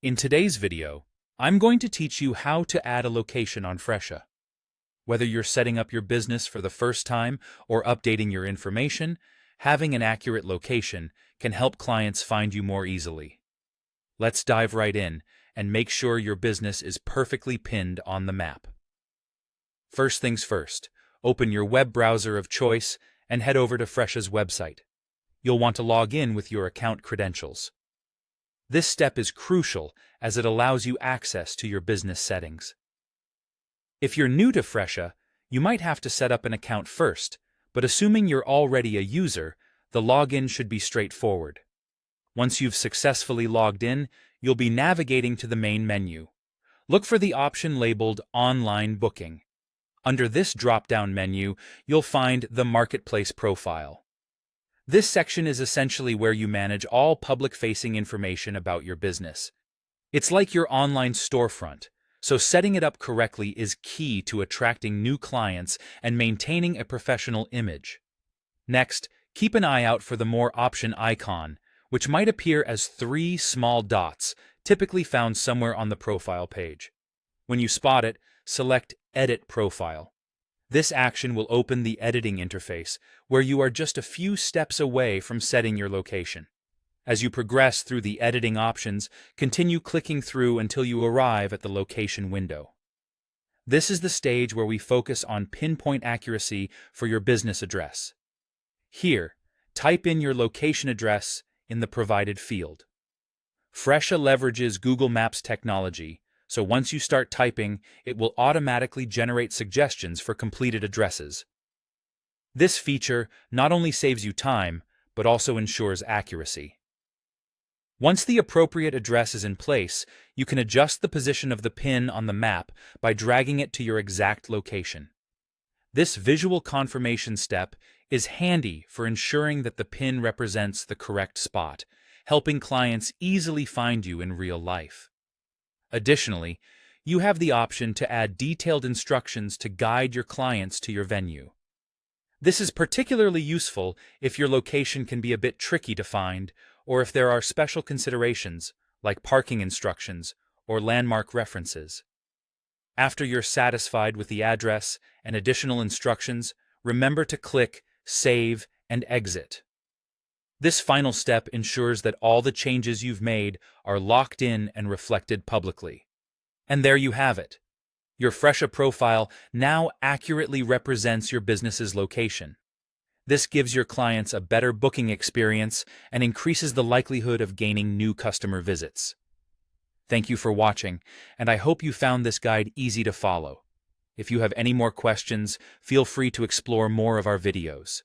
In today's video, I'm going to teach you how to add a location on Fresha. Whether you're setting up your business for the first time or updating your information, having an accurate location can help clients find you more easily. Let's dive right in and make sure your business is perfectly pinned on the map. First things first, open your web browser of choice and head over to Fresha's website. You'll want to log in with your account credentials. This step is crucial as it allows you access to your business settings. If you're new to Fresha, you might have to set up an account first, but assuming you're already a user, the login should be straightforward. Once you've successfully logged in, you'll be navigating to the main menu. Look for the option labeled Online Booking. Under this drop-down menu, you'll find the Marketplace profile. This section is essentially where you manage all public-facing information about your business. It's like your online storefront, so setting it up correctly is key to attracting new clients and maintaining a professional image. Next, keep an eye out for the More option icon, which might appear as 3 small dots, typically found somewhere on the profile page. When you spot it, select Edit Profile. This action will open the editing interface, where you are just a few steps away from setting your location. As you progress through the editing options, continue clicking through until you arrive at the location window. This is the stage where we focus on pinpoint accuracy for your business address. Here, type in your location address in the provided field. Fresha leverages Google Maps technology, so once you start typing, it will automatically generate suggestions for completed addresses. This feature not only saves you time, but also ensures accuracy. Once the appropriate address is in place, you can adjust the position of the pin on the map by dragging it to your exact location. This visual confirmation step is handy for ensuring that the pin represents the correct spot, helping clients easily find you in real life. Additionally, you have the option to add detailed instructions to guide your clients to your venue. This is particularly useful if your location can be a bit tricky to find, or if there are special considerations, like parking instructions or landmark references. After you're satisfied with the address and additional instructions, remember to click Save and Exit. This final step ensures that all the changes you've made are locked in and reflected publicly. And there you have it. Your Fresha profile now accurately represents your business's location. This gives your clients a better booking experience and increases the likelihood of gaining new customer visits. Thank you for watching, and I hope you found this guide easy to follow. If you have any more questions, feel free to explore more of our videos.